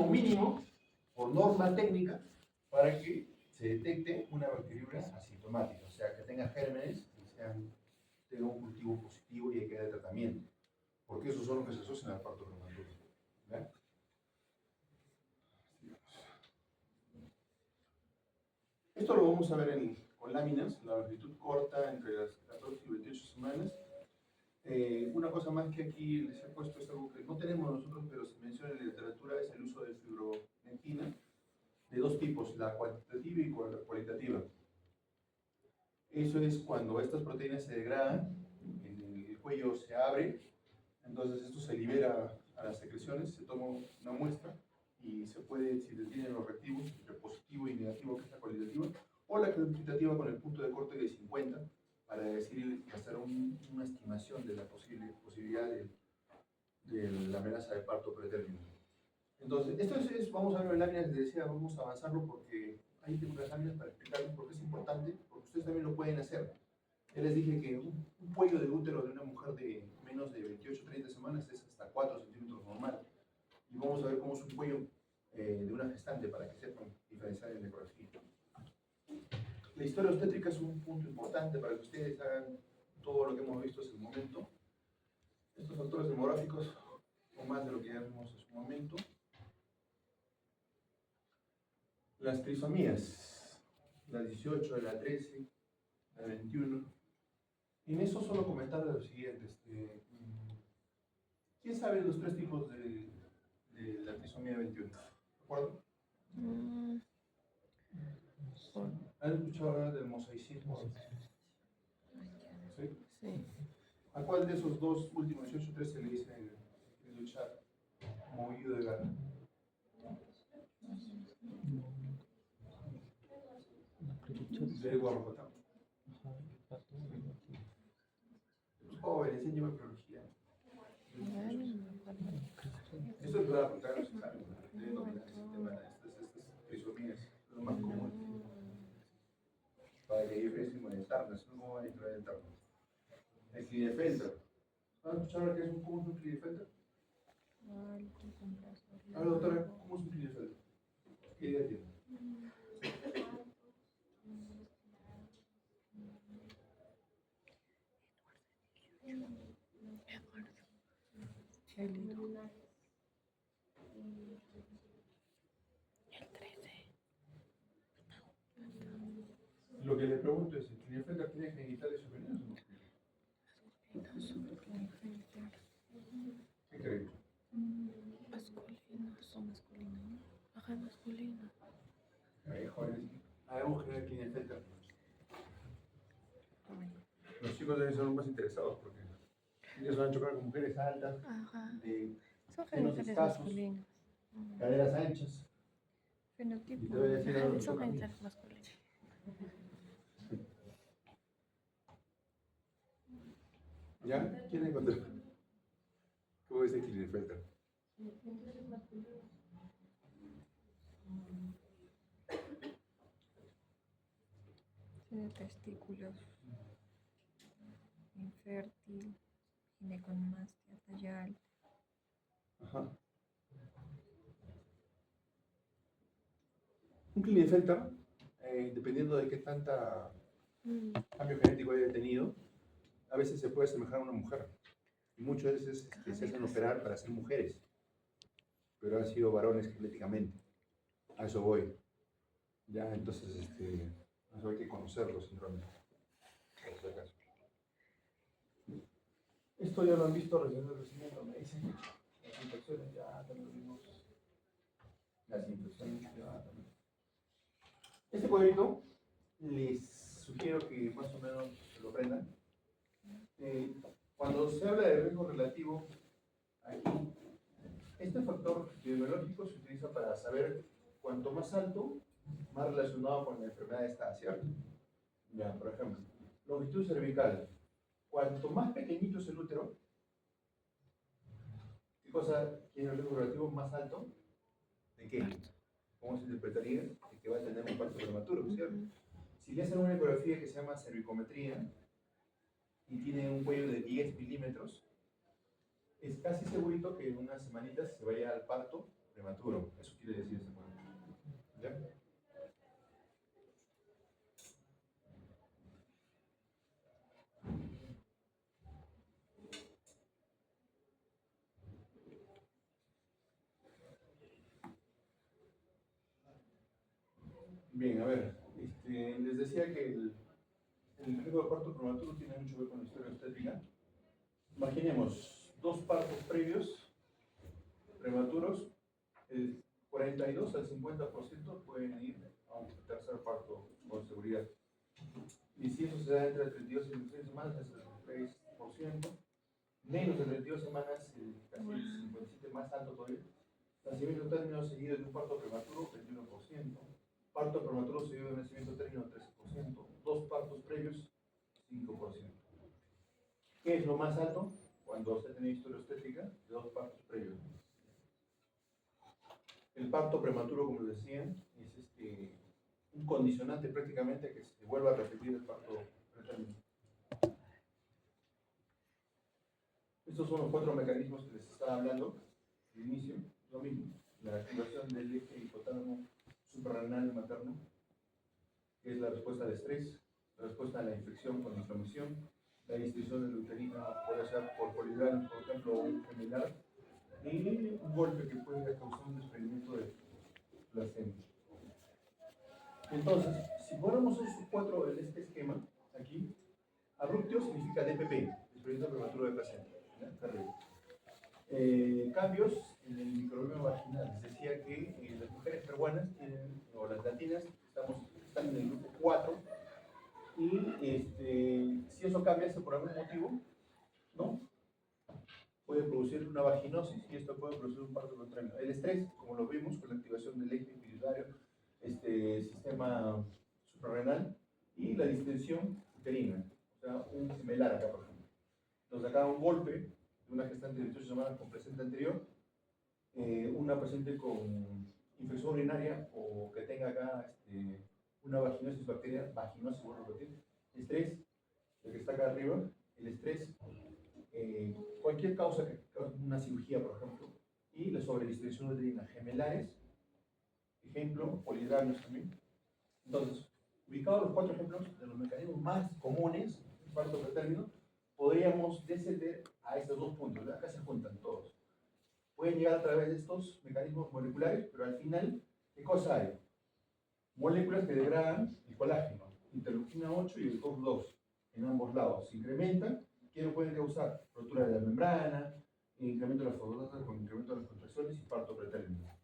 como mínimo, por norma técnica, para que se detecte una bacteriuria asintomática, o sea, que tenga gérmenes y tenga un cultivo positivo y que haya tratamiento, porque esos son los que se asocian al parto prematuro. ¿Ya? Esto lo vamos a ver con láminas, la longitud corta entre las 14 y 28 semanas. Una cosa más que aquí les he puesto es algo que no tenemos nosotros, pero se menciona en la literatura, es el uso de fibronectina de dos tipos, la cuantitativa y la cualitativa. Eso es cuando estas proteínas se degradan, el cuello se abre, entonces esto se libera a las secreciones, se toma una muestra y se puede, si se tienen los reactivos, entre positivo y negativo, que es la cualitativa, o la cuantitativa con el punto de corte de 50, para hacer una estimación de la posibilidad de la amenaza de parto pretérmino. Entonces, esto vamos a ver en láminas, les decía, vamos a avanzarlo porque ahí tengo las láminas para explicarles por qué es importante, porque ustedes también lo pueden hacer. Ya les dije que un cuello de útero de una mujer de menos de 28-30 semanas es hasta 4 centímetros normal. Y vamos a ver cómo es un cuello de una gestante para que sepan diferenciar en la ecografía. La historia obstétrica es un punto importante para que ustedes hagan todo lo que hemos visto hasta el momento. Estos factores demográficos son más de lo que ya vimos en su momento. Las trisomías, la 18, la 13, la 21. Y en eso solo comentar lo siguiente. ¿Quién sabe los tres tipos de la trisomía 21? ¿De acuerdo? ¿Han escuchado hablar del mosaicismo? ¿Sí? Sí. ¿A cuál de esos dos últimos 18-13 se le dice en el chat movido de gana? De Guarrocotán. Jóvenes, enseño embriología. Esto es para aplicar los exámenes. Deben dominar ese tema de estas trisomías. Es lo más común. Para que yo piense en internas, no van a entrar en internas. El Klinefelter. ¿Han escuchado qué es cómo es un Klinefelter? A ver, doctora, ¿cómo es un Klinefelter? ¿Qué idea tiene? El 13. Lo que le pregunto es, ¿el Klinefelter tiene genitales femeninos o no? ¿Qué creen? Masculinos, son masculinos, ¿no? Ajá, masculino. Jóvenes, hagamos que el Klinefelter. Los chicos deben ser los más interesados porque ellos van a chocar con mujeres altas, de son senos genitales escasos, masculinos. caderas anchas. Fenotipo. Y te voy a decir algo que Son choca a mí. genitales masculinos. ¿Ya? ¿Quién encontró? ¿Cómo es el Klinefelter? Tiene testículos. Infértil. Ginecomastia, talla alta. Ajá. Un Klinefelter, dependiendo de qué tanta cambio genético haya tenido, a veces se puede asemejar a una mujer. Y muchas veces se hacen operar para ser mujeres, pero han sido varones genéticamente. A eso voy. Ya, entonces, eso hay que conocerlo, sinceramente. Esto ya lo han visto recién del crecimiento, me dicen. Las infecciones ya también lo vimos. Las infecciones ya también. Este cuadrito les sugiero que más o menos se lo aprendan. Cuando se habla de riesgo relativo, aquí, este factor biológico se utiliza para saber cuanto más alto, más relacionado con la enfermedad está, ¿cierto? Ya, por ejemplo, longitud cervical. Cuanto más pequeñito es el útero, ¿qué cosa tiene el riesgo relativo más alto? ¿De qué? ¿Cómo se interpretaría? De que va a tener un parto prematuro, ¿cierto? Si le hacen una ecografía que se llama cervicometría y tiene un cuello de 10 milímetros, es casi segurito que en unas semanitas se vaya al parto prematuro. Eso quiere Bien, a ver, les decía que el riesgo de parto prematuro tiene mucho que ver con la historia obstétrica. Imaginemos dos partos previos prematuros, el 42 al 50% pueden ir a un tercer parto con seguridad. Y si eso se da entre 32 y 36 semanas, es el 3%. Menos de 32 semanas, casi el 57%, más alto todavía. Nacimiento término seguido de un parto prematuro, 21%. Parto prematuro seguido de un nacimiento término, 13%. Dos partos previos, 5%. ¿Qué es lo más alto? Cuando usted tiene historia obstétrica de dos partos previos. El parto prematuro, como les decía, es un condicionante prácticamente que se vuelva a repetir el parto pretérmino. Estos son los 4 mecanismos que les estaba hablando al inicio. Lo mismo, la activación del eje hipotálamo suprarrenal materno, que es la respuesta al estrés, la respuesta a la infección con inflamación, la distribución de la uterina puede ser por polidrano, por ejemplo, o un gemelar, y un golpe que puede causar un desprendimiento de placenta. Entonces, si ponemos esos 4 en este esquema, aquí, abruptio significa DPP, desprendimiento prematuro de placenta. Cambios en el microbioma vaginal. Les decía que las mujeres peruanas tienen, o las latinas, están en el grupo 4, y si eso cambia por algún motivo, ¿no? Puede producir una vaginosis y esto puede producir un parto prematuro. El estrés, como lo vimos con la activación del eje pituitario, sistema suprarrenal y la distensión uterina, o sea, un gemelar acá, por ejemplo. Nos acaba un golpe de una gestante de 28 semanas con placenta anterior, una paciente con infección urinaria o que tenga acá una vaginosis bacteriana, vaginosis, bueno, estrés, el que está acá arriba, el estrés, cualquier causa que cause una cirugía, por ejemplo, y la sobredistensión uterina, gemelares, ejemplo, polidramios también. Entonces, ubicados los 4 ejemplos de los mecanismos más comunes del parto pretérmino, podríamos descender a estos 2 puntos. Acá se juntan todos. Pueden llegar a través de estos mecanismos moleculares, pero al final, ¿qué cosa hay? Moléculas que degradan el colágeno, interleucina 8 y el COX-2, en ambos lados. Se incrementan, ¿qué lo pueden causar? Rotura de la membrana, incremento de las fosfatatas con incremento de las contracciones y parto pretérmino.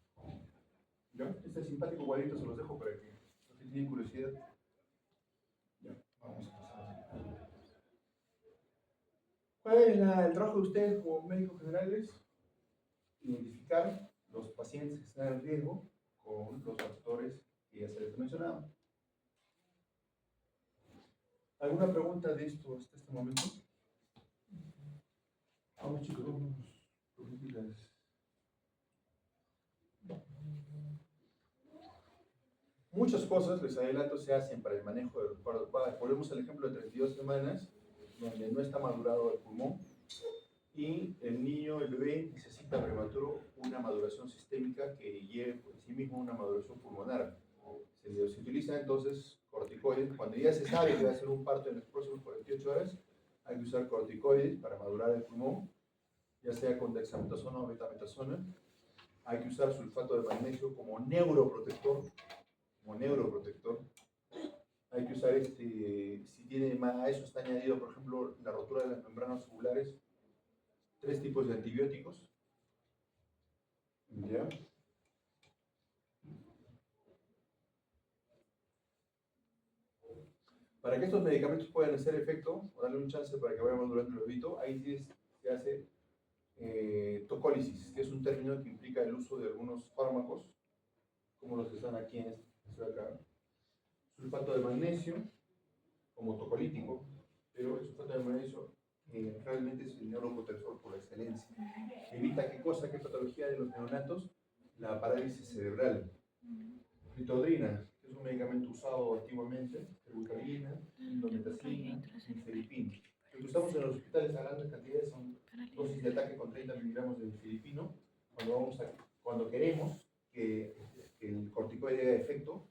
¿Ya? Este simpático cuadrito se los dejo para que, si tienen curiosidad. Ya, vamos a pasar. ¿Cuál es el trabajo de ustedes como médicos generales? Identificar los pacientes que están en riesgo con los factores que ya se les ha mencionado. ¿Alguna pregunta de esto hasta este momento? Vamos chicos, vamos. Preguntitas. Muchas cosas, les adelanto, se hacen para el manejo del parto. Volvemos al ejemplo de 32 semanas, donde no está madurado el pulmón, y el niño, el bebé, necesita prematuro una maduración sistémica que lleve por sí mismo una maduración pulmonar. Se utiliza entonces corticoides. Cuando ya se sabe que va a ser un parto en las próximas 48 horas, hay que usar corticoides para madurar el pulmón, ya sea con dexametasona o betametasona. Hay que usar sulfato de magnesio como neuroprotector. Hay que usar, si tiene a eso está añadido, por ejemplo, la rotura de las membranas ovulares, 3 tipos de antibióticos. ¿Ya? Para que estos medicamentos puedan hacer efecto, o darle un chance para que vaya madurando el bebito, ahí sí se hace tocólisis, que es un término que implica el uso de algunos fármacos, como los que están aquí en este de acá. Sulfato de magnesio, como tocolítico, pero el sulfato de magnesio realmente es el neuroprotector por excelencia. Evita qué cosa, qué patología de los neonatos, la parálisis cerebral. Ritodrina, que es un medicamento usado antiguamente, terbutaline, indometacina, nifedipina. Lo que usamos en los hospitales a grandes cantidades son dosis de ataque con 30 miligramos de nifedipino. Cuando queremos que el corticoide haga efecto,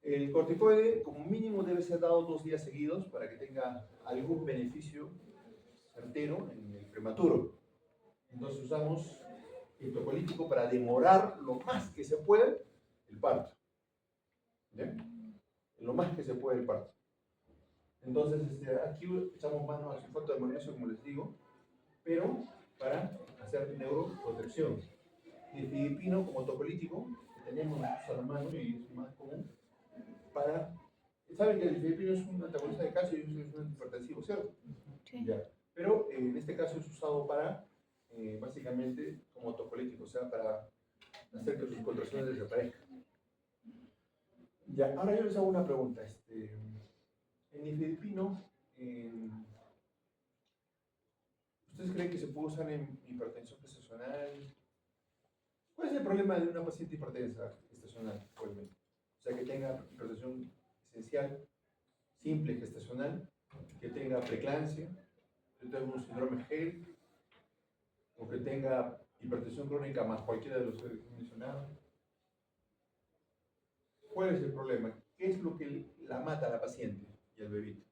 el corticoide como mínimo debe ser dado 2 días seguidos para que tenga algún beneficio certero en el prematuro. Entonces usamos el tocolítico para demorar lo más que se pueda el parto. ¿Ya? Lo más que se puede el parto. Entonces, aquí echamos mano al sulfato de magnesio, como les digo, pero para hacer neuroprotección. Y el filipino, como tocolítico, que tenemos nosotros a la mano y es más común, para... Saben que el filipino es un antagonista de calcio y es un antihipertensivo, ¿cierto? Sí. Ya. Pero en este caso es usado para, básicamente, como tocolítico, o sea, para hacer que sus contracciones desaparezcan. Ya, ahora yo les hago una pregunta. En el filipino, ¿ustedes creen que se puede usar en hipertensión gestacional? ¿Cuál es el problema de una paciente hipertensa gestacional actualmente? O sea, que tenga hipertensión esencial, simple gestacional, que tenga preeclampsia, que tenga un síndrome GEL, o que tenga hipertensión crónica más cualquiera de los que he mencionado. ¿Cuál es el problema? ¿Qué es lo que la mata a la paciente y al bebito?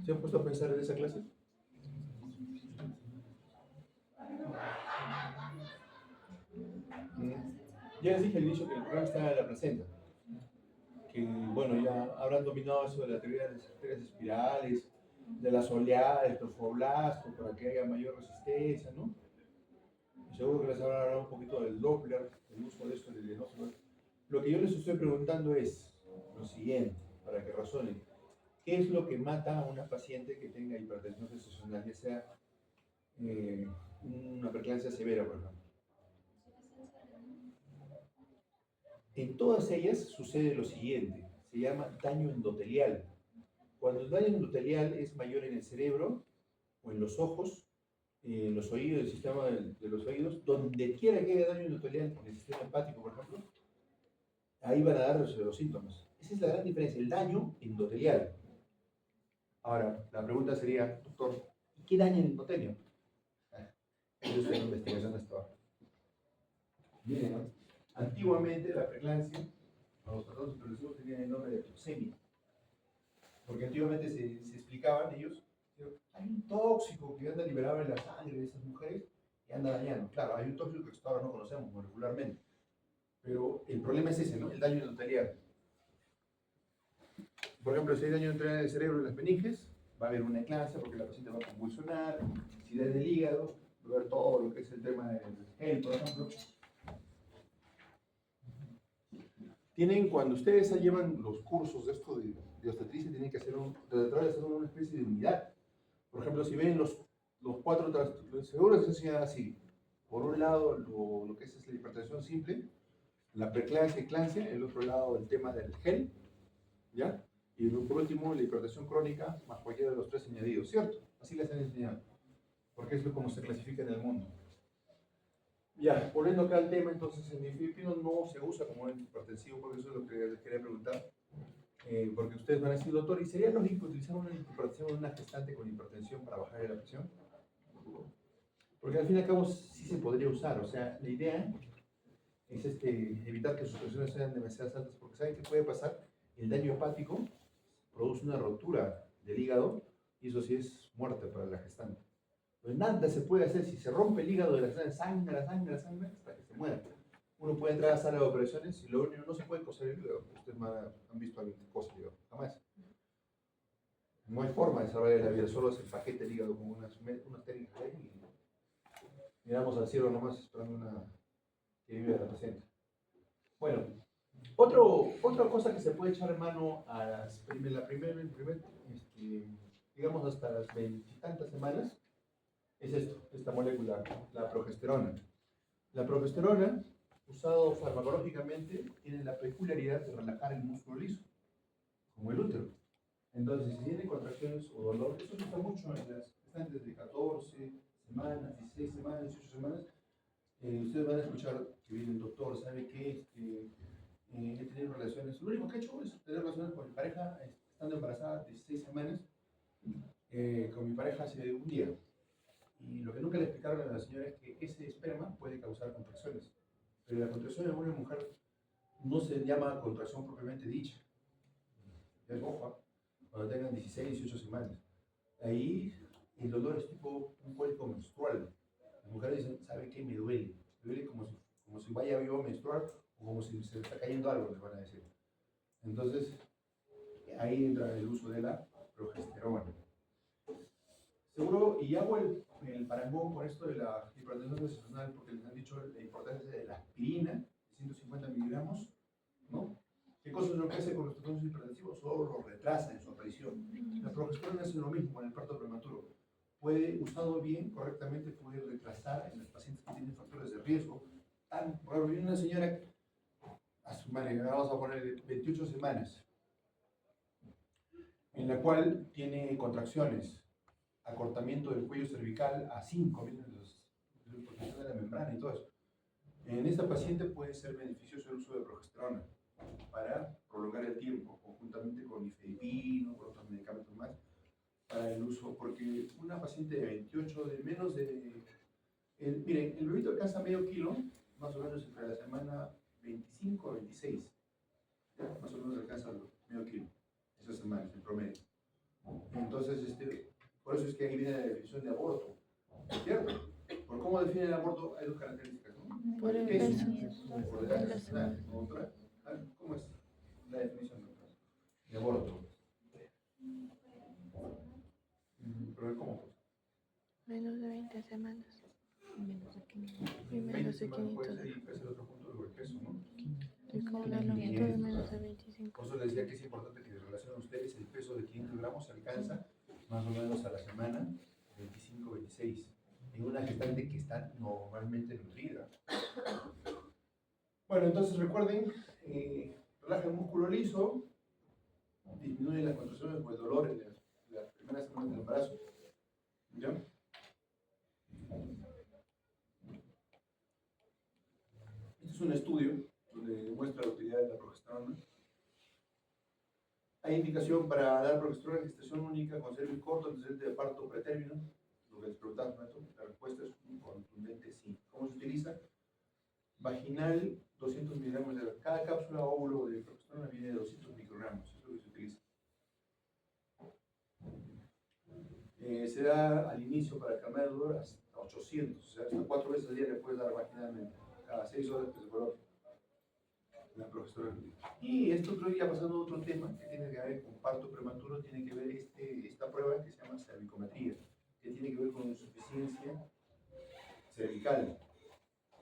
¿Se han puesto a pensar en esa clase? Ya les dije al inicio que el problema está en la placenta. Que, bueno, ya habrán dominado eso de la teoría de las arterias espirales, de las oleadas, del trofoblasto, para que haya mayor resistencia, ¿no? Y seguro que les habrán hablado un poquito del Doppler, el uso de esto en el diagnóstico. Lo que yo les estoy preguntando es lo siguiente, para que razonen. ¿Qué es lo que mata a una paciente que tenga hipertensión gestacional, ya sea una preeclampsia severa, por ejemplo? En todas ellas sucede lo siguiente, se llama daño endotelial. Cuando el daño endotelial es mayor en el cerebro o en los ojos, en los oídos, el sistema de los oídos, donde quiera que haya daño endotelial, en el sistema hepático, por ejemplo, ahí van a dar los síntomas. Esa es la gran diferencia, el daño endotelial. Ahora, la pregunta sería, doctor, ¿y qué daña el endotelio? Yo estoy en investigación de esto. Miren, ¿no? Antiguamente la preeclampsia, los tratados hipertensivos tenían el nombre de toxemia, porque antiguamente se explicaban ellos, hay un tóxico que anda liberado en la sangre de esas mujeres y anda dañando. Claro, hay un tóxico que hasta ahora no conocemos molecularmente, pero el problema es ese, ¿no? El daño endotelial. Por ejemplo, si hay daño endotelial en el cerebro y en las meninges, va a haber una eclampsia porque la paciente va a convulsionar. Si es del hígado, va a ver todo lo que es el tema del gel, por ejemplo. Cuando ustedes llevan los cursos de esto de obstetricia, tienen que tratar de hacer una especie de unidad. Por ejemplo, si ven los cuatro seguros se enseñan así. Por un lado, lo que es la hipertensión simple, la preeclampsia y eclampsia, el otro lado el tema del gel, ¿ya? Y por último, la hipertensión crónica, más cualquiera de los tres añadidos, ¿cierto? Así les han enseñado, porque es como se clasifica en el mundo. Ya, volviendo acá al tema, entonces el nifedipino no se usa como antihipertensivo, porque eso es lo que les quería preguntar. Porque ustedes van a decir, doctor, ¿y sería lógico utilizar una antihipertensión en una gestante con hipertensión para bajar la presión? Porque al fin y al cabo sí se podría usar, o sea, la idea es evitar que sus presiones sean demasiado altas, porque ¿saben qué puede pasar? El daño hepático produce una rotura del hígado y eso sí es muerte para la gestante. Pues nada se puede hacer, si se rompe el hígado de la gestante, sangra hasta que se muera. Uno puede entrar a la sala de operaciones y lo único no se puede coser el hígado. Ustedes han visto a alguien que cose el hígado, jamás. No hay forma de salvar la vida, solo se paquete el hígado con unas técnicas ahí y miramos al cielo nomás esperando que viva la paciente. Bueno, otra cosa que se puede echar en mano a digamos hasta las 20 y tantas semanas, es esta molécula, la progesterona. La progesterona, usado farmacológicamente, tiene la peculiaridad de relajar el músculo liso, como el útero. Entonces, si tiene contracciones o dolor, eso se usa mucho en las gestantes de 14 semanas, 16 semanas, 18 semanas. Ustedes van a escuchar que viene el doctor, ¿sabe qué? He tenido relaciones, lo único que he hecho es tener relaciones con mi pareja, estando embarazada 16 semanas, con mi pareja hace un día. Y lo que nunca le explicaron a la señora es que ese esperma puede causar contracciones. Pero la contracción en una mujer no se llama contracción propiamente dicha. Es roja cuando tengan 16, 18 semanas. Ahí el dolor es tipo un cólico menstrual. Las mujeres dicen, ¿sabe qué? Me duele. Me duele como si vaya yo a menstruar o como si se le está cayendo algo, les van a decir. Entonces, ahí entra el uso de la progesterona. Seguro, y hago el parangón con esto de la hipertensión gestacional porque les han dicho la importancia de la aspirina, de 150 miligramos, ¿no? ¿Qué cosa es lo que hace con los trastornos hipertensivos? Solo los retrasa en su aparición. La progesterona hace lo mismo con el parto prematuro. Puede, usado bien, correctamente, puede retrasar en los pacientes que tienen factores de riesgo. Por ejemplo, viene una señora, a su madre, vamos a poner 28 semanas, en la cual tiene contracciones, acortamiento del cuello cervical a 5, protección de la membrana y todo eso. En esta paciente puede ser beneficioso el uso de progesterona para prolongar el tiempo, conjuntamente con nifedipino, con otros medicamentos más, para el uso, porque una paciente de 28, de menos de... miren, el bebito alcanza medio kilo, más o menos entre la semana 25 a 26, ¿ya? Más o menos alcanza medio kilo, esas semanas, en promedio. Entonces, por eso es que ahí viene la definición de aborto, ¿cierto? Por cómo define el aborto hay dos características, ¿no? Por el peso. por edad gestacional, otra, ¿cómo es la definición de aborto? Pero ¿cómo? Menos de 20 semanas. Menos de 500. Y 20 menos de semanas 500. puede ser, y puede ser otro punto del peso, ¿no? Y con una longitud de menos de 25. Por eso les decía que es importante que relacionen ustedes el peso de 500 gramos se alcanza más o menos a la semana 25-26 en una gestante que está normalmente nutrida. Bueno, entonces recuerden, relaja el músculo liso, disminuye las contracciones o el dolor en las primeras semanas del embarazo. ¿Ya? Este es un estudio donde demuestra la utilidad de la progesterona. Hay indicación para dar progesterona en gestación única con cervix corto, antecedente de parto pretérmino. Lo que les preguntaba, la respuesta es un contundente sí. ¿Cómo se utiliza? Vaginal, 200 miligramos de cada cápsula óvulo de progesterona viene de 200 microgramos. Eso es lo que se utiliza. Se da al inicio para calmar el dolor hasta 800, o sea, hasta 4 veces al día le puedes dar vaginalmente, cada 6 horas que se coloque la progesterona. Y esto creo que ya pasando a otro tema que tiene que ver con parto prematuro, tiene que ver esta prueba que se llama cervicometría, que tiene que ver con insuficiencia cervical.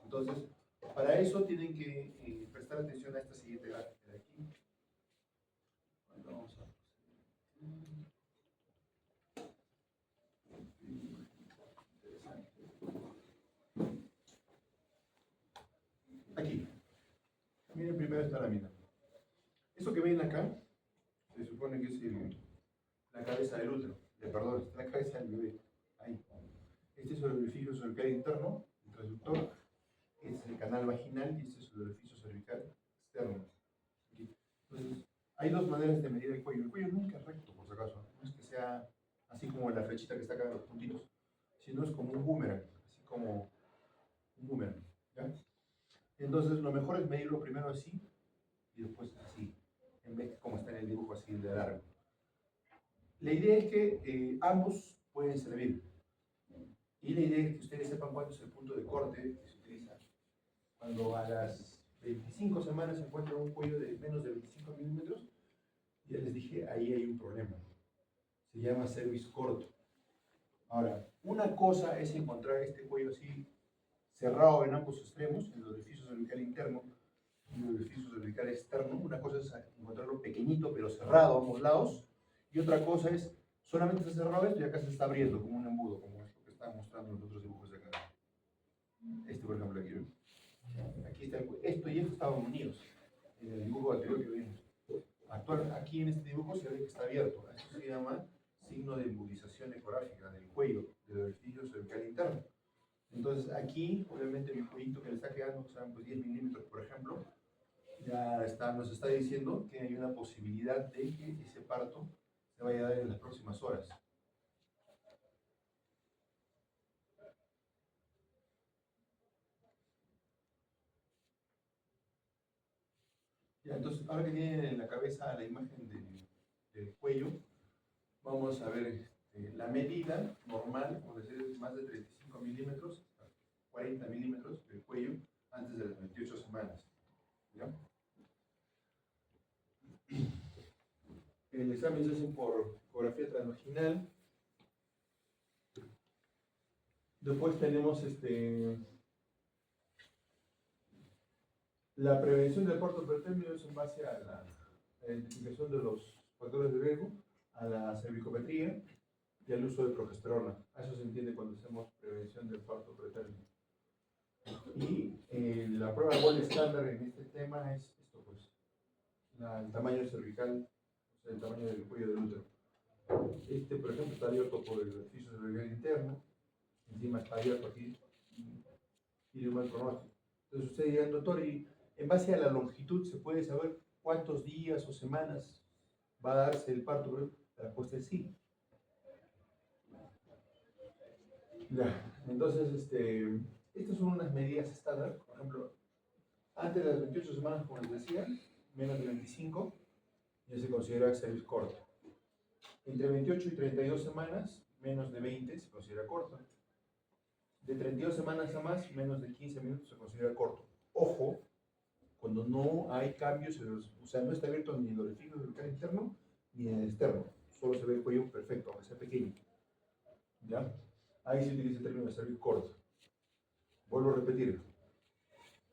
Entonces, para eso tienen que prestar atención a esta siguiente gráfica de aquí. Bueno, vamos a aquí. Miren primero esta lámina. Esto que ven acá, se supone que es la cabeza del útero, perdón, está la cabeza del bebé. Ahí. Este es el orificio cervical interno, el transductor. Este es el canal vaginal y este es el orificio cervical externo. Aquí. Entonces, hay dos maneras de medir el cuello. El cuello nunca es recto, por si acaso. No es que sea así como la flechita que está acá en los puntitos, sino es como un boomerang, así como un boomerang. ¿Ya? Entonces, lo mejor es medirlo primero así y después así, en vez de como está en el dibujo así de largo. La idea es que ambos pueden servir. Y la idea es que ustedes sepan cuánto es el punto de corte que se utiliza. Cuando a las 25 semanas se encuentra un cuello de menos de 25 milímetros, ya les dije, ahí hay un problema. Se llama cervix corto. Ahora, una cosa es encontrar este cuello así cerrado en ambos extremos, en el orificio cervical interno y el orificio cervical externo. Una cosa es encontrarlo pequeñito pero cerrado a ambos lados, y otra cosa es solamente está cerrado esto y acá se está abriendo como un embudo, como es lo que están mostrando los otros dibujos de acá. Este, por ejemplo, aquí. ¿Ven? Aquí está esto y esto estaban unidos en el dibujo anterior que vimos. Aquí en este dibujo se ve que está abierto. Esto se llama signo de embudización ecográfica del cuello, del orificio cervical interno. Entonces aquí, obviamente, el cuellito que le está quedando, o sea, pues 10 milímetros, por ejemplo, ya nos está diciendo que hay una posibilidad de que ese parto se vaya a dar en las próximas horas. Ya, entonces, ahora que tienen en la cabeza la imagen del cuello, vamos a ver la medida normal, como decir, es más de 35 milímetros, 40 milímetros del cuello antes de las 28 semanas. ¿Ya? exámenes se hacen por ecografía transvaginal. Después tenemos la prevención del parto pretérmino es en base a la identificación de los factores de riesgo, a la cervicometría y al uso de progesterona. A eso se entiende cuando hacemos prevención del parto pretérmino. Y la prueba gol estándar en este tema es esto, pues, el tamaño cervical, o sea, el tamaño del cuello del útero. Por ejemplo, está abierto por el orificio cervical interno, encima está abierto aquí y tiene un mal pronóstico. Entonces usted dirá, doctor, y en base a la longitud se puede saber cuántos días o semanas va a darse el parto. La respuesta es sí. Ya. Entonces, estas son unas medidas estándar. Por ejemplo, antes de las 28 semanas, como les decía, menos de 25, ya se considera cervix corto. Entre 28 y 32 semanas, menos de 20 se considera corto. De 32 semanas a más, menos de 15 minutos se considera corto. Ojo, cuando no hay cambios, o sea, no está abierto ni el orificio cervical interno ni el externo. Solo se ve el cuello perfecto, aunque sea pequeño. ¿Ya? Ahí se utiliza el término de cervix corto. Vuelvo a repetir.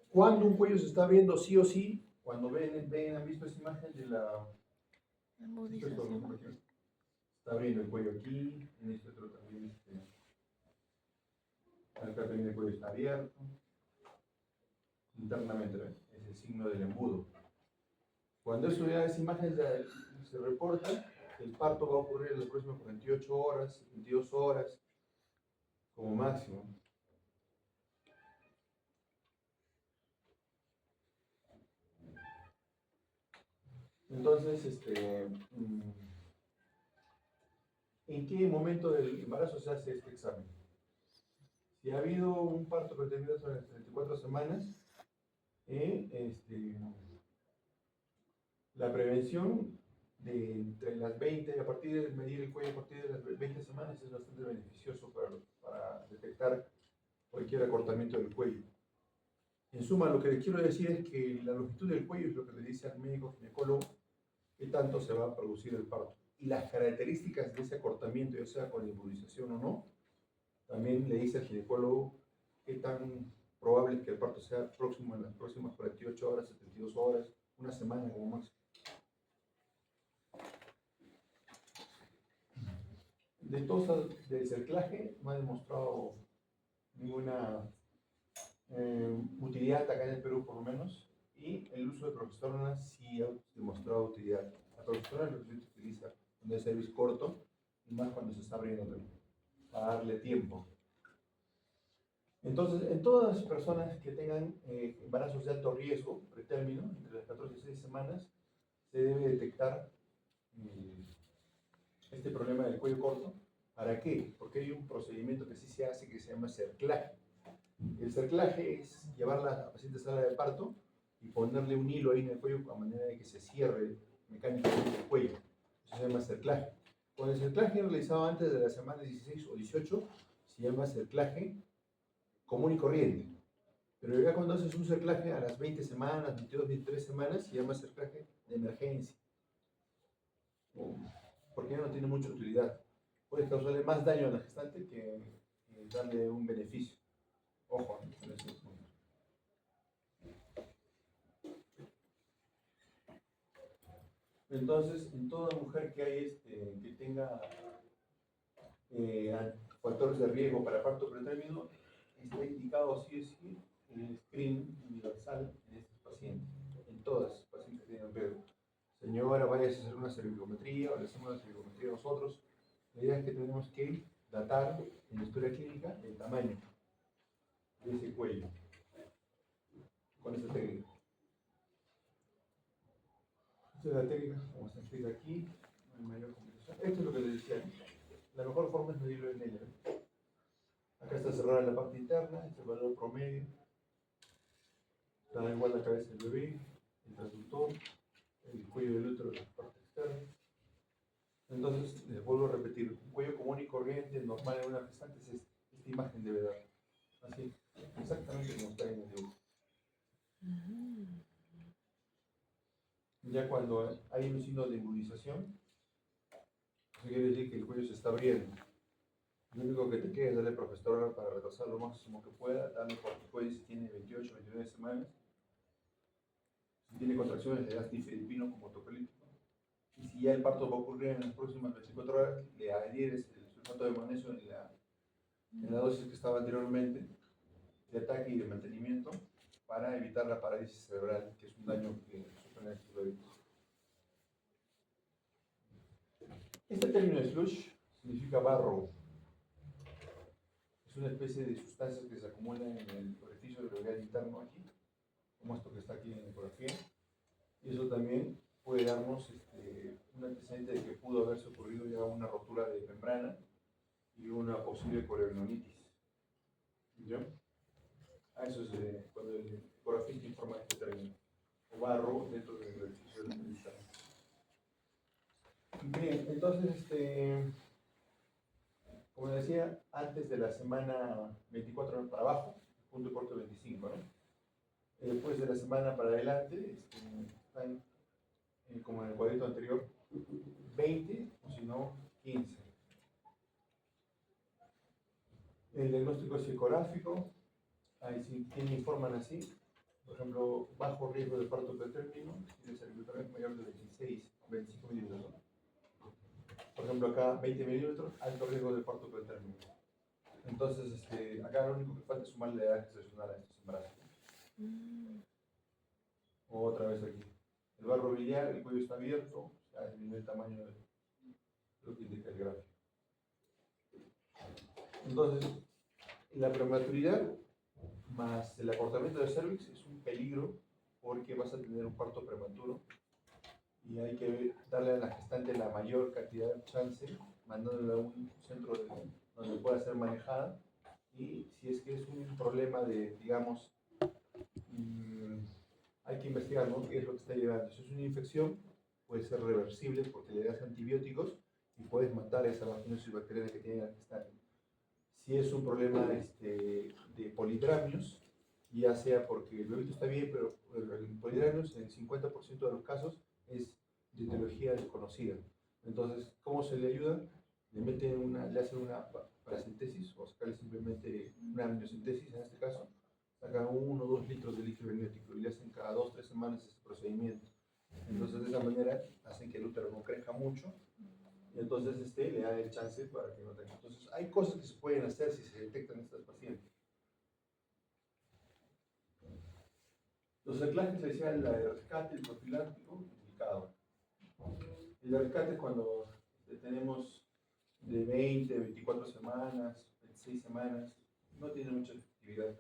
Cuando un cuello se está viendo sí o sí, cuando han visto esa imagen de la... Está abriendo el cuello aquí, en este otro también, acá también el cuello está abierto. Internamente, ¿ven? Es el signo del embudo. Cuando eso ya, esa imagen ya se reporta, el parto va a ocurrir en las próximas 48 horas, 72 horas, como máximo. Entonces, ¿en qué momento del embarazo se hace este examen? Si ha habido un parto pretermino sobre las 34 semanas, la prevención de entre las 20, a partir de medir el cuello a partir de las 20 semanas es bastante beneficioso para detectar cualquier acortamiento del cuello. En suma, lo que les quiero decir es que la longitud del cuello es lo que le dice al médico ginecólogo qué tanto se va a producir el parto. Y las características de ese acortamiento, ya sea con inmunización o no, también le dice al ginecólogo qué tan probable es que el parto sea próximo en las próximas 48 horas, 72 horas, una semana como máximo. De todos del cerclaje no ha demostrado ninguna utilidad acá en el Perú por lo menos, y el uso de progesterona sí ha demostrado utilidad. La progesterona es lo que se utiliza cuando es cervix corto y más cuando se está abriendo para darle tiempo. Entonces, en todas las personas que tengan embarazos de alto riesgo, pretérmino, entre las 14 y 16 semanas, se debe detectar este problema del cuello corto. ¿Para qué? Porque hay un procedimiento que sí se hace que se llama cerclaje. El cerclaje es llevarla a la paciente a sala de parto y ponerle un hilo ahí en el cuello de manera de que se cierre mecánicamente el cuello. Eso se llama cerclaje. Con el cerclaje realizado antes de la semana 16 o 18 se llama cerclaje común y corriente. Pero ya cuando haces un cerclaje a las 20 semanas, 22, 23 semanas, se llama cerclaje de emergencia. Porque ya no tiene mucha utilidad. Puede causarle más daño a la gestante que darle un beneficio. Ojo, con eso. Entonces, en toda mujer que hay que tenga factores de riesgo para parto pretérmino, está indicado sí o sí el screen universal en estos pacientes, en todas las pacientes que tienen riesgo. Señora, vaya a hacer una cervicometría o le hacemos una cervicometría a nosotros. La idea es que tenemos que datar en la historia clínica el tamaño de ese cuello con esta técnica. Esta es la técnica, como se explica aquí, no hay mayor complicación. Esto es lo que les decía. La mejor forma es medirlo en ella. Acá está cerrada la parte interna, este es el valor promedio. Da igual la cabeza del bebé, el transductor, el cuello del útero, la parte externa. Entonces, les vuelvo a repetir, un cuello común y corriente, normal en una gestante, es esta imagen debe dar. Así, exactamente como está en el dibujo. Ya cuando hay un signo de inmunización, Eso quiere decir que el cuello se está abriendo. Lo único que te queda es darle progesterona para retrasar lo máximo que pueda, darle corticoides si tiene 28, 29 semanas. Si tiene contracciones, le das difedipino como tocalítico. Y si ya el parto va a ocurrir en las próximas 24 horas, le adhieres el sulfato de magnesio en la dosis que estaba anteriormente, de ataque y de mantenimiento, para evitar la parálisis cerebral, que es un daño que sufren estos bebés. Este término de slush significa barro. Es una especie de sustancias que se acumulan en el orificio del organ interno aquí, como esto que está aquí en la ecografía. Y eso también puede darnos un antecedente de que pudo haberse ocurrido ya una rotura de membrana y una posible coreogenitis. ¿Ya? Eso es cuando el ecografista informa de este término, o barro dentro del orificio del interno. Bien, entonces, como decía, antes de la semana 24 para abajo, punto de corte 25, ¿no? Después de la semana para adelante, están como en el cuadrito anterior, 20 o si no, 15. El diagnóstico es ecográfico, ahí sí informan así, por ejemplo, bajo riesgo de parto pretérmino, si el cervical es mayor de 26, 25 milímetros, ¿no? Por ejemplo, acá 20 milímetros, alto riesgo de parto pretérmino. Entonces, acá lo único que falta es sumar la edad gestacional a estos embarazos. Otra vez aquí. El barro biliar, el cuello está abierto, ya disminuye el tamaño de lo que indica el gráfico. Entonces, la prematuridad más el acortamiento de cervix es un peligro porque vas a tener un parto prematuro y hay que darle a la gestante la mayor cantidad de chance, mandándola a un centro donde pueda ser manejada. Y si es que es un problema de, digamos, hay que investigar, ¿no?, qué es lo que está llevando. Si es una infección, puede ser reversible porque le das antibióticos y puedes matar esa vaginosis bacteriana que tiene la gestante. Si es un problema de polidramios, ya sea porque el bebito está bien, pero el polidramios en el 50% de los casos es de etiología desconocida. Entonces, ¿cómo se le ayuda? Le hacen una paracentesis, o sacarle simplemente una amniocentesis en este caso, sacan 1 o 2 litros de líquido amniótico y le hacen cada 2 o 3 semanas este procedimiento. Entonces, de esa manera hacen que el útero no crezca mucho y entonces le dan el chance para que no tenga. Entonces, hay cosas que se pueden hacer si se detectan en estas pacientes. Los anclajes se decían la de rescate, el profiláctico, indicado. El de rescate es cuando tenemos de 20, 24 semanas, 26 semanas, no tiene mucha efectividad.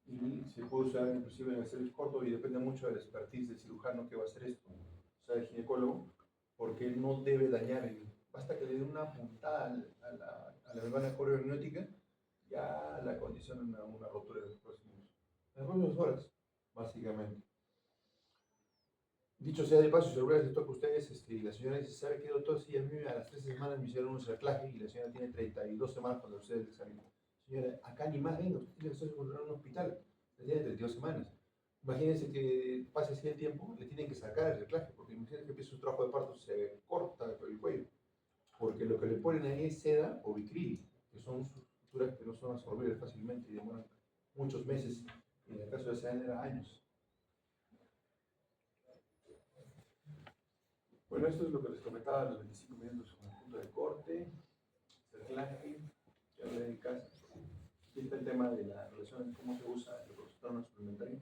Y se puede usar inclusive en el cervix corto y depende mucho de la expertise del cirujano que va a hacer esto, o sea, el ginecólogo, porque no debe dañar basta que le dé una puntada a la membrana coreogeniótica, ya la condiciona a una rotura en las próximas horas, básicamente. Dicho sea de paso, si alguna vez les toca a ustedes, la señora dice, ¿sabe qué, doctor? Sí, a mí a las 13 semanas me hicieron un cerclaje y la señora tiene 32 semanas cuando ustedes le examinan. Señora, acá ni más venga, usted tiene que hacerse controlar en un hospital, usted tiene 32 semanas. Imagínense que pase así el tiempo, le tienen que sacar el cerclaje, porque imagínense que empieza un trabajo de parto, se corta por el cuello, porque lo que le ponen ahí es seda o vicril, que son suturas que no son absorbibles fácilmente y demoran muchos meses, y en el caso de sedan era años. Bueno, esto es lo que les comentaba, los 25 minutos con el punto de corte, cerclaje, que hablé en casa. Aquí está el tema de la relación de cómo se usa el progesterona suplementario.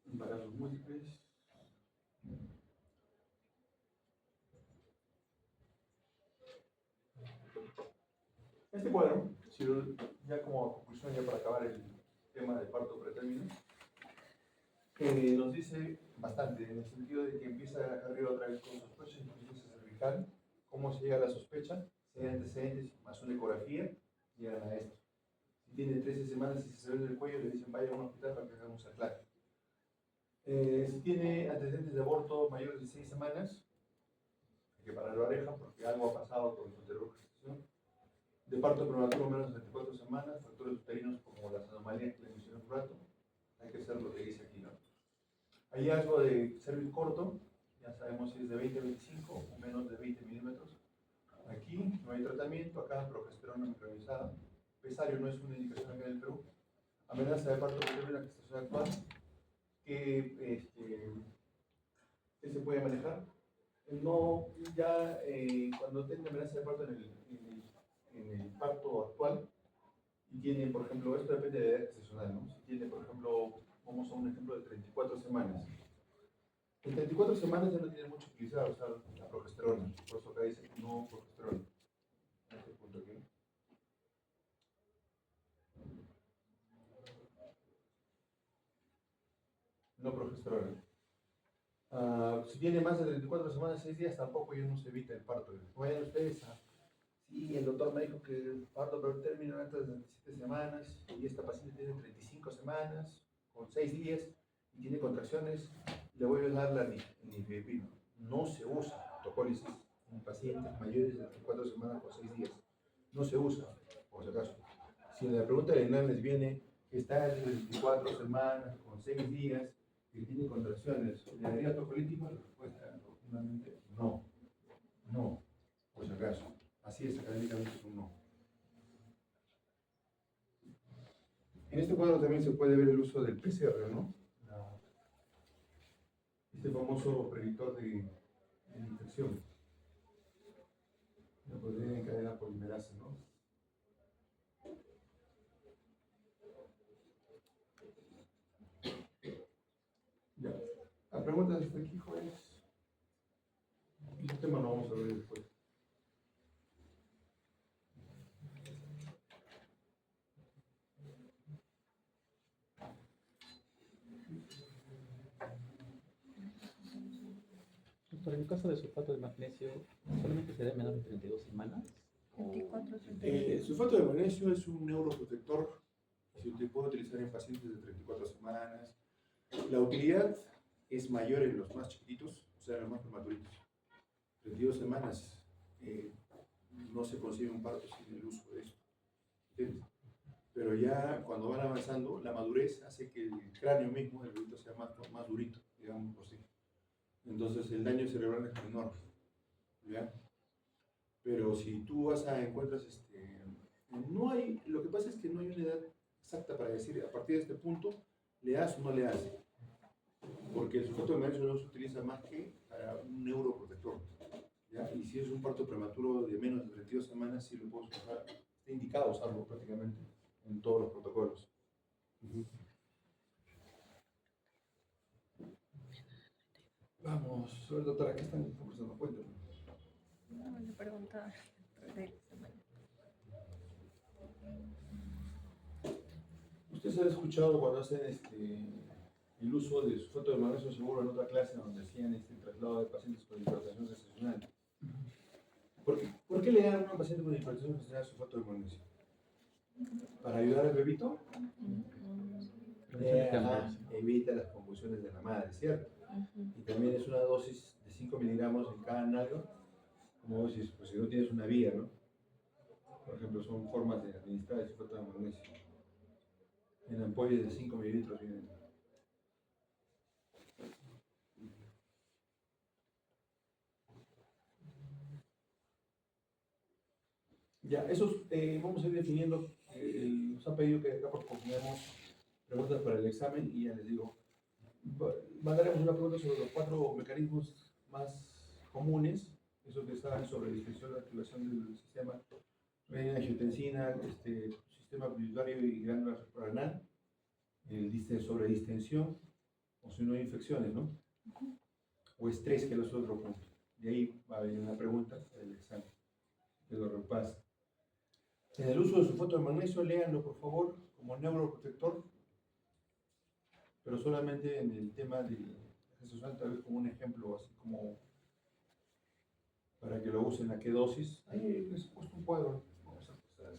Embarazos múltiples. Este cuadro, ya como conclusión, ya para acabar el tema del parto pretérmino, nos dice bastante, en el sentido de que empieza arriba otra vez con sospecha, insuficiencia cervical, cómo se llega a la sospecha, si hay antecedentes más una ecografía, llegan a esto. Si tiene 13 semanas y se ve del cuello, le dicen vaya a un hospital para que hagan un cerclaje. Si tiene antecedentes de aborto mayores de 6 semanas, hay que parar la oreja porque algo ha pasado con su anterior gestación. De parto prematuro menos de 24 semanas, factores uterinos como las anomalías que le mencioné un rato, hay que hacer lo que dice aquí, ¿no? Hallazgo de cervix corto, ya sabemos si es de 20 a 25 o menos de 20 milímetros. Aquí no hay tratamiento, acá progesterona micronizada. Pesario no es una indicación acá en el Perú. Amenaza de parto previo en la gestación actual. ¿Qué se puede manejar? No, ya cuando tenga amenaza de parto en el parto actual, y tiene, por ejemplo, esto depende de la edad gestacional, ¿no? Si tiene, por ejemplo, vamos a un ejemplo de 34 semanas. En 34 semanas ya no tiene mucho que utilizar, la progesterona. Por eso acá dice no progesterona. Este punto aquí. No progesterona. Si tiene más de 34 semanas, 6 días, tampoco ya no se evita el parto. Vayan ustedes a... Sí, el doctor me dijo que el parto por término antes de 27 semanas y esta paciente tiene 35 semanas con 6 días y tiene contracciones, le voy a dar la nifedipino. No se usa autocólisis en pacientes mayores de 34 semanas con 6 días. No se usa, por si acaso. Si la pregunta de Hernández viene que está de 24 semanas con 6 días y tiene contracciones, ¿le daría autocolítico? La respuesta es rotundamente no. No, por si acaso. Así es, académicamente es un no. En este cuadro también se puede ver el uso del PCR, ¿no? Este famoso predictor de infección. La proteína en cadena polimerasa, ¿no? Ya. La pregunta de este hijo es... Este tema lo vamos a ver después. Doctor, en el caso de sulfato de magnesio, ¿solamente se da en menor de 32 semanas? 24, El sulfato de magnesio es un neuroprotector que se puede utilizar en pacientes de 34 semanas. La utilidad es mayor en los más chiquititos, o sea, en los más prematuritos. 32 semanas no se consigue un parto sin el uso de esto. ¿Entiendes? Pero ya cuando van avanzando, la madurez hace que el cráneo mismo del bebito sea más durito, digamos así. Entonces el daño cerebral es menor. ¿Ya? Pero si tú encuentras, no hay, lo que pasa es que no hay una edad exacta para decir, a partir de este punto, le das o no le das. Porque el sulfato de magnesio no se utiliza más que para un neuroprotector. ¿Ya? Y si es un parto prematuro de menos de 32 semanas, sí lo puedo usar. Está indicado usarlo prácticamente en todos los protocolos. Vamos, sobre doctora, ¿qué están conversando? Cuéntame. no, le preguntaba de la semana. ¿Ustedes han escuchado cuando hacen el uso de sulfato de magnesio seguro en otra clase donde hacían el traslado de pacientes con hipertensión gestacional? ¿Por qué le dan a una paciente con hipertensión gestacional sulfato de magnesio? ¿Para ayudar al bebito? Evita las convulsiones de la madre, ¿cierto? Y también es una dosis de 5 miligramos en cada nalga, como dosis, pues si no tienes una vía, ¿no? Por ejemplo, son formas de administrar el sulfato de magnesio. En ampollas de 5 mililitros vienen. Ya, esos vamos a ir definiendo. Nos han pedido que acá proponemos preguntas para el examen y ya les digo, mandaremos una pregunta sobre los 4 mecanismos más comunes, esos que están sobre distensión, la activación del sistema renina-angiotensina, sistema pituitario y glándula suprarrenal, sobre distensión, o si no hay infecciones, ¿no? O estrés, que es otro punto. De ahí va a venir una pregunta para el examen, que lo repasa. En el uso de sulfato de magnesio, léanlo por favor como neuroprotector, pero solamente en el tema de gestacional, tal vez como un ejemplo, así como para que lo usen a qué dosis. Ahí les he puesto un cuadro. Vamos a pasar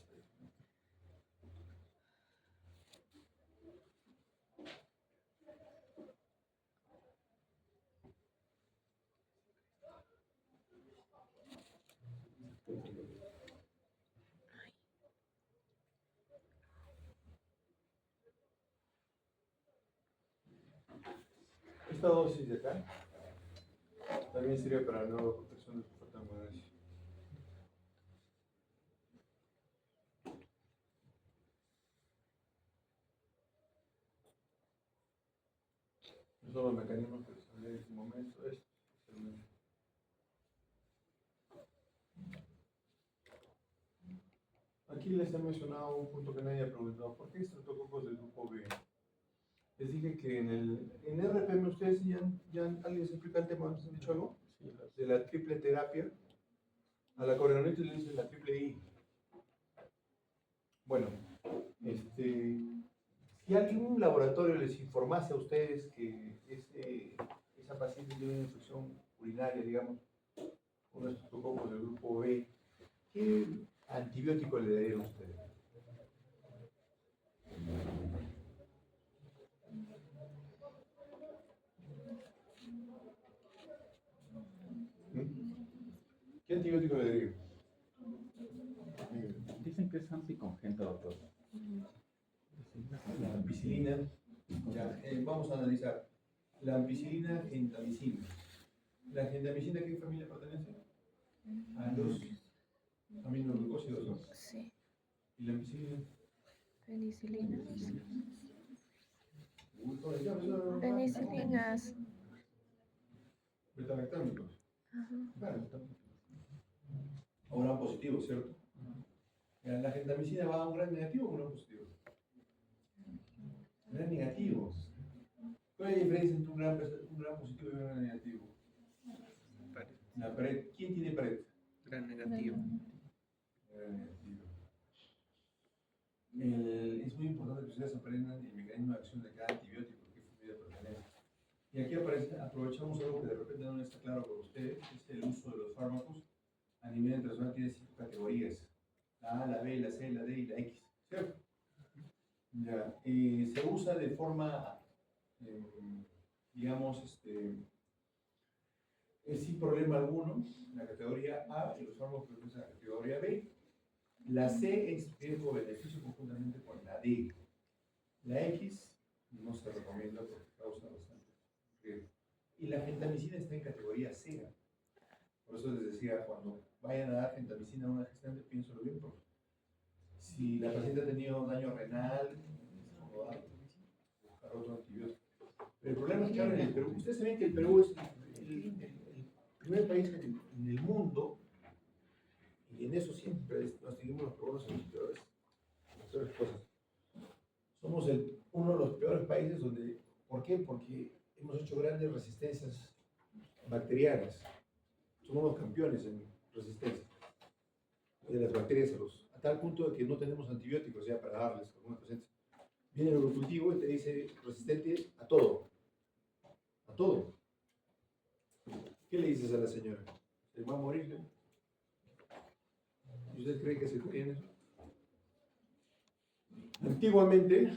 Esta dosis de acá también sirve para la nueva protección de falta de magnesio. Esos son los mecanismos que les hablé en este momento. Aquí les he mencionado un punto que nadie ha preguntado. ¿Por qué estreptococos del grupo B? Les dije que en RPM ustedes ¿alguien se explica el tema? ¿Les han dicho algo? Sí, De la triple terapia. A la coronaritis le dicen la triple I. Bueno, si algún laboratorio les informase a ustedes que esa paciente tiene una infección urinaria, digamos, con estos estreptococos del grupo B, ¿qué antibiótico le darían a ustedes? ¿Qué antibiótico le darían? Dicen que es anticongénito, doctor. La ampicilina, ya, vamos a analizar. La ampicilina, gentamicina. ¿La gentamicina a qué familia pertenece? A los aminoglucósidos, ¿no? Sí. ¿Y la ampicilina? Penicilinas. Penicilinas. Penicilinas. Betalactámicos. Ajá. Claro. Ahora positivo, ¿cierto? ¿La gentamicina va a un gran negativo o un gran positivo? Gran negativo. ¿Cuál es la diferencia entre un gran positivo y un gran negativo? La pared. ¿Quién tiene pared? Gran negativo. Gran negativo. Es muy importante que ustedes aprendan el mecanismo de acción de cada antibiótico, qué familia pertenece. Y aquí aprovechamos algo que de repente no está claro para ustedes, que es el uso de los fármacos a nivel internacional. Tiene 5 categorías: la A, la B, la C, la D y la X, ¿cierto? Ya, se usa de forma, digamos, sin problema alguno, la categoría A, y los fármacos que usan la categoría B. La C es riesgo-beneficio conjuntamente con la D. La X no se recomienda porque causa bastante riesgo. Y la gentamicina está en categoría C. Por eso les decía, cuando vayan a dar gentamicina a una gestante, piénselo bien, porque si la paciente ha tenido daño renal, buscar otro antibiótico. Pero el problema es que ahora en el Perú, ustedes saben que el Perú es el primer país en el mundo, y en eso siempre nos seguimos los peores en las peores cosas. Somos uno de los peores países donde, ¿por qué? Porque hemos hecho grandes resistencias bacterianas. Somos los campeones en resistencia de las bacterias a tal punto de que no tenemos antibióticos ya para darles a algunos pacientes. Viene el urocultivo y te dice resistente a todo. A todo. ¿Qué le dices a la señora? ¿Se va a morir? ¿Y usted cree que se cree en eso? Antiguamente,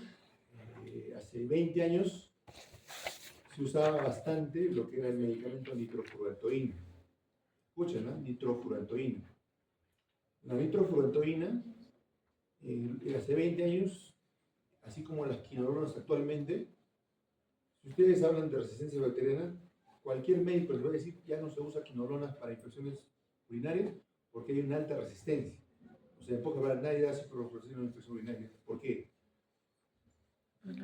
hace 20 años, se usaba bastante lo que era el medicamento nitrofurantoína. Escuchen, ¿no? Nitrofurantoína. La nitrofurantoína, hace 20 años, así como las quinolonas actualmente, si ustedes hablan de resistencia bacteriana, cualquier médico les va a decir ya no se usa quinolonas para infecciones urinarias porque hay una alta resistencia. O sea, en pocas palabras, nadie da ciprofloxacina en una infección urinaria. ¿Por qué?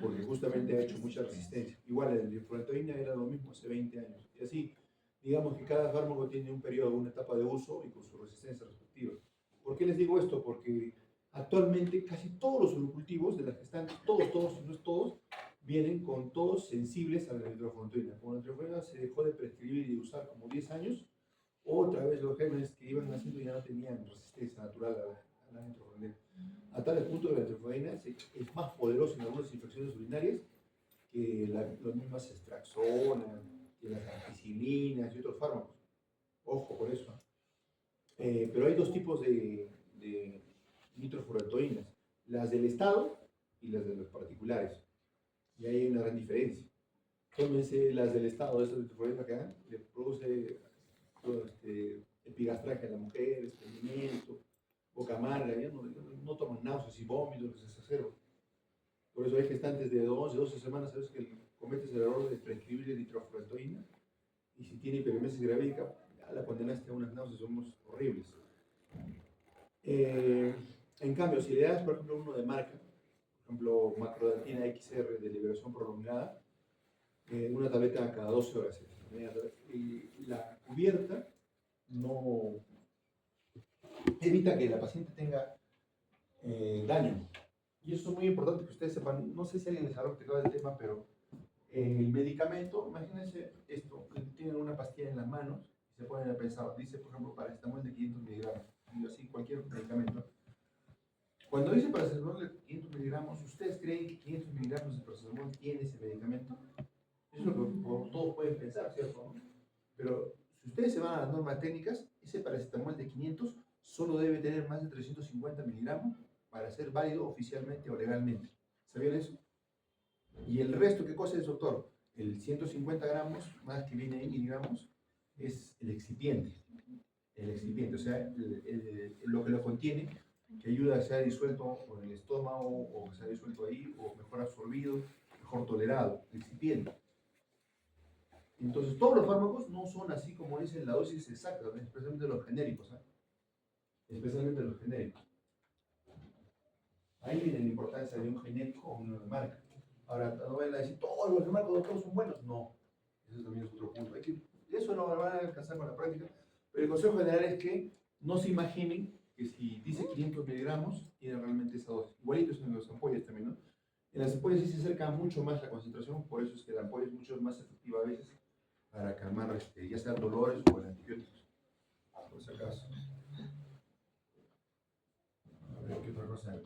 Porque justamente ha hecho mucha resistencia. Igual el nitrofurantoína era lo mismo hace 20 años. Y así, digamos que cada fármaco tiene un periodo, una etapa de uso y con su resistencia respectiva. ¿Por qué les digo esto? Porque actualmente casi todos los urocultivos de las gestantes, todos, si no es todos, vienen con todos sensibles a la nitrofurantoína. Como la nitrofurantoína se dejó de prescribir y de usar como 10 años, otra vez los gérmenes que iban naciendo ya no tenían resistencia natural a la nitrofurantoína. A tal punto que la nitrofurantoína es más poderosa en algunas infecciones urinarias que las mismas estraxona, que las ampicilinas y otros fármacos. Ojo por eso. Pero hay dos tipos de nitrofurantoínas, las del Estado y las de los particulares. Y ahí hay una gran diferencia. Tómense las del Estado, esas nitrofurantoínas que le produce epigastralgia a la mujer, estreñimiento, boca amarga, ya no toman náuseas y vómitos, les exacerban. Por eso hay gestantes de 11, 12 semanas, ¿sabes? Que cometes el error de prescribir eritropoyetina y si tiene hiperemesis gravídica, ya la condenaste a unas náuseas, somos horribles. En cambio, si le das, por ejemplo, uno de marca, por ejemplo, macrodantina XR de liberación prolongada, una tableta cada 12 horas, y la cubierta no evita que la paciente tenga daño. Y eso es muy importante que ustedes sepan. No sé si alguien les ha explicado el tema, pero el medicamento, imagínense esto, tienen una pastilla en las manos y se ponen a pensar, dice por ejemplo paracetamol de 500 miligramos, y así cualquier medicamento. Cuando dice paracetamol de 500 miligramos, ¿ustedes creen que 500 miligramos de paracetamol tiene ese medicamento? Eso es lo que todos pueden pensar, ¿cierto? Pero si ustedes se van a las normas técnicas, ese paracetamol de 500 solo debe tener más de 350 miligramos para ser válido oficialmente o legalmente. ¿Sabían eso? Y el resto, ¿qué cosa es, doctor? El 150 gramos, más que viene ahí, miligramos, es el excipiente. El excipiente, o sea, lo que lo contiene, que ayuda a que sea disuelto en el estómago, o que sea disuelto ahí, o mejor absorbido, mejor tolerado, el excipiente. Entonces, todos los fármacos no son así como dicen la dosis exacta, especialmente los genéricos, especialmente los genéricos. Ahí viene la importancia de un genérico o uno de marca. Ahora, no van a decir, todos los de marca todos son buenos. No, eso también es otro punto. Eso no lo van a alcanzar con la práctica, pero el consejo general es que no se imaginen que si dice 500 miligramos, tiene realmente esa dosis. Igualito es en las ampollas también, ¿no? En las ampollas sí se acerca mucho más la concentración, por eso es que la ampolla es mucho más efectiva a veces para calmar ya sea dolores o antibióticos, por si acaso. A ver, ¿qué otra cosa hay?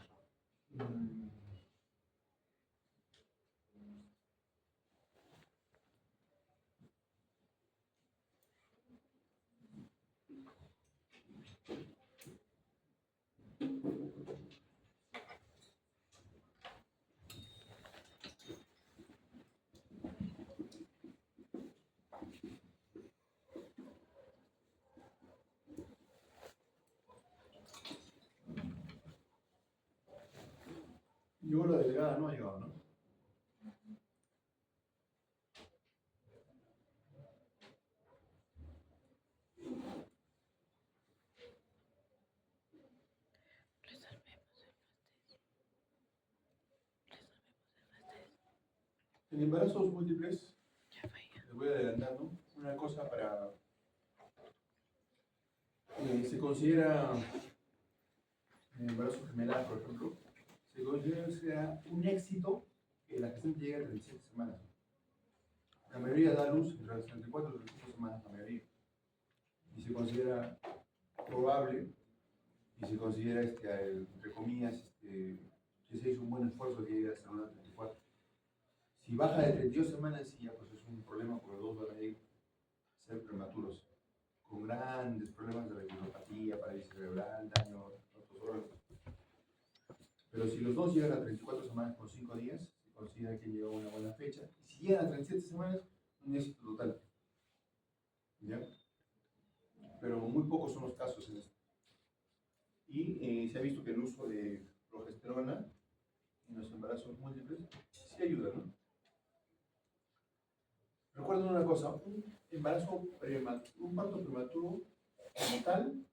Yo la delegada no ha llegado, ¿no? En embarazos múltiples, les voy adelantando una cosa para... se considera, en embarazo gemelar, por ejemplo, se considera un éxito que la gestante llegue a 37 semanas. La mayoría da luz entre las 34 y 35 semanas, la mayoría. Y se considera probable, y se considera, entre comillas, que se hizo un buen esfuerzo que llegue a la semana 34. Si baja de 32 semanas, sí, ya pues es un problema porque los dos van a ir a ser prematuros, con grandes problemas de retinopatía, parálisis cerebral, daño a otros órganos. Pero si los dos llegan a 34 semanas con 5 días, se considera que llegó a una buena fecha. Y si llegan a 37 semanas, un éxito total. ¿Ya? Pero muy pocos son los casos en esto. Y se ha visto que el uso de progesterona en los embarazos múltiples sí ayuda, ¿no? Recuerden una cosa, un parto prematuro como tal,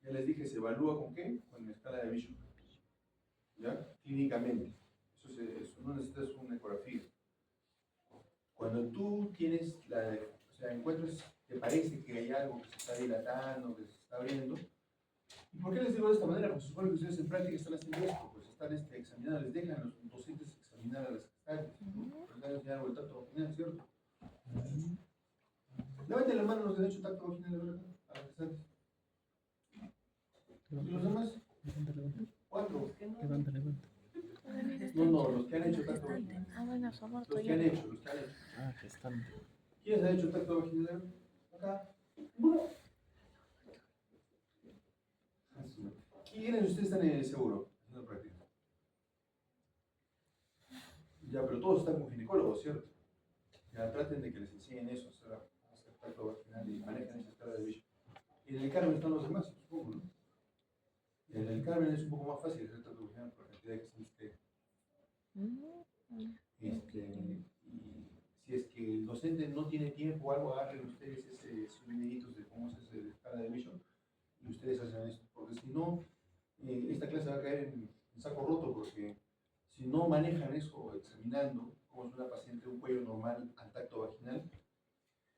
ya les dije, se evalúa con qué, con la escala de Bishop, ¿ya? Clínicamente. Eso no necesitas una ecografía. Cuando tú tienes encuentras que parece que hay algo que se está dilatando, que se está abriendo. ¿Y por qué les digo de esta manera? Porque se supone que ustedes en práctica están haciendo esto, pues están examinando, les dejan los docentes examinar a las gestantes, ¿no? Les dan enseñar el tacto vaginal, ¿cierto? Levanten la mano los que han hecho tacto vaginal a las gestantes. ¿Y los demás? ¿Cuatro? Levanta. No, los que han hecho tacto vaginal. Ah, bueno, somos Los tú y que han yo. hecho. Ah, gestante. ¿Quiénes han hecho tacto vaginal? Acá. Uno. ¿Quiénes de ustedes están en el seguro? Haciendo práctica. Ya, pero todos están con ginecólogos, ¿cierto? Ya traten de que les enseñen eso, hacer tacto vaginal y manejen esa escala de Bishop. Y en el Carmen están los demás, supongo, ¿no? En el Carmen es un poco más fácil hacer tacto vaginal por la cantidad de que son ustedes. Y tiene tiempo o algo, agarren ustedes esos videitos de cómo se hace el escala de Bishop y ustedes hacen esto, porque si no, esta clase va a caer en saco roto, porque si no manejan eso examinando cómo es una paciente de un cuello normal al tacto vaginal,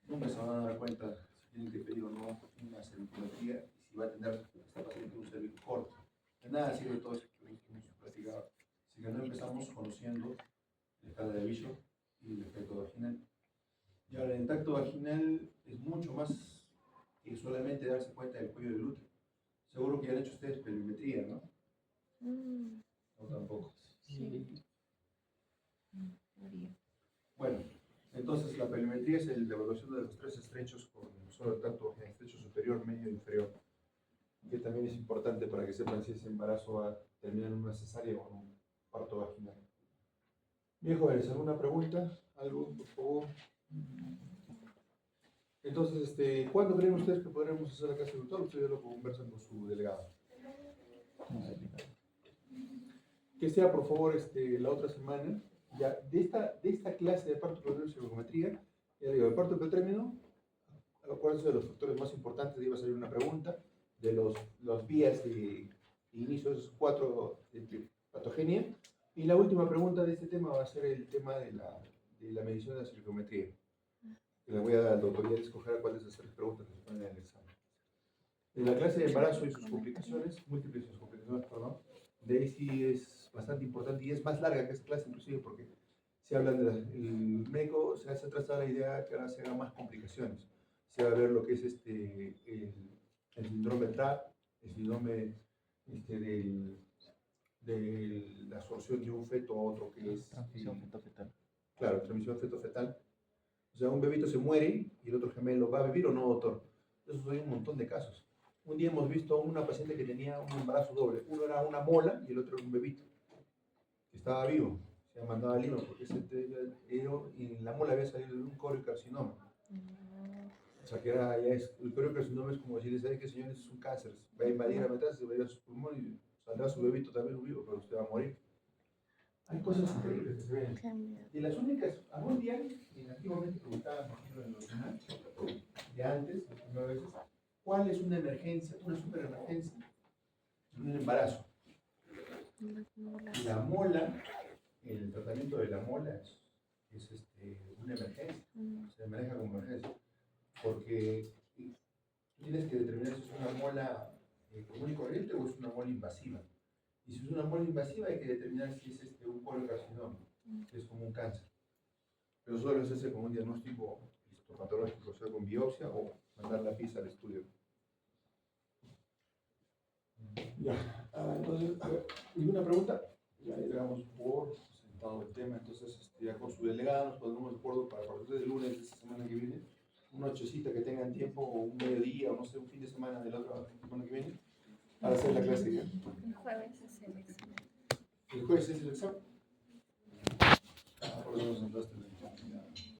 nunca se van a dar cuenta si tienen que pedir o no una cerviculometría y si va a tener esta paciente un cervico corto. De nada sirve todo esto que hemos platicado. Si que no empezamos conociendo la escala de Bishop y el efecto vaginal. Y ahora, el tacto vaginal es mucho más que solamente darse cuenta del cuello del útero. Seguro que ya han hecho ustedes pelvimetría, ¿no? No, tampoco. Sí. Bueno, entonces la pelvimetría es la evaluación de los tres estrechos con solo el tacto vaginal, estrecho superior, medio e inferior, que también es importante para que sepan si ese embarazo va a terminar en una cesárea o en un parto vaginal. Bien, jóvenes, ¿alguna pregunta? ¿Algo, por favor? Entonces, ¿cuándo creen ustedes que podremos hacer la clase de doctor? Ustedes lo conversan con su delegado. Que sea, por favor, la otra semana, ya de esta clase de parto pretérmino y cervicometría, ya digo, el parto pretérmino, acuérdense de los factores más importantes, iba a salir una pregunta, de los vías de inicio de esos 4 de patogenia, y la última pregunta de este tema va a ser el tema de la medición de la cervicometría. Que le voy a dar al doctor y a escoger cuál de esas 3 preguntas que se ponen en el examen. En la clase de embarazo y sus complicaciones, múltiples sus complicaciones, perdón, de ahí sí es bastante importante y es más larga que esta clase inclusive porque se hablan el médico se hace trazar la idea que ahora se hagan más complicaciones. Se va a ver lo que es el síndrome TRAP, el síndrome de la absorción de un feto a otro que es Transmisión feto-fetal. claro, transmisión feto-fetal. O sea, un bebito se muere y el otro gemelo va a vivir o no, doctor. Eso hay un montón de casos. Un día hemos visto a una paciente que tenía un embarazo doble. Uno era una mola y el otro era un bebito que estaba vivo. Se ha mandado a Lima porque y en la mola había salido un coriocarcinoma. O sea, que el coriocarcinoma es como decirle, ¿sabe qué, señores? Es un cáncer. Va a invadir a metástasis, va a ir a su pulmón y saldrá su bebito también vivo, pero usted va a morir. Hay cosas increíbles que se ven. Y las únicas, algún día, antiguamente preguntaban, por ejemplo, en los demás, de antes, las primeras veces, ¿cuál es una emergencia, una superemergencia? Un embarazo. La mola, el tratamiento de la mola es una emergencia, se maneja como emergencia, porque tienes que determinar si es una mola común y corriente o es una mola invasiva. Y si es una mola invasiva hay que determinar si es un coriocarcinoma, que es como un cáncer. Pero solo se hace con un diagnóstico histopatológico, o sea, con biopsia o mandar la pieza al estudio. Ya, entonces, a ver, ¿ninguna pregunta? Ya llegamos por sentado el tema, entonces ya con su delegada nos pondremos de acuerdo para partir del lunes de esta semana que viene, una nochecita que tengan tiempo, o un mediodía, o no sé, un fin de semana de la otra semana que viene, para hacer la clase ya. El jueves es el examen. ¿El jueves es el examen? Por eso nos entraste.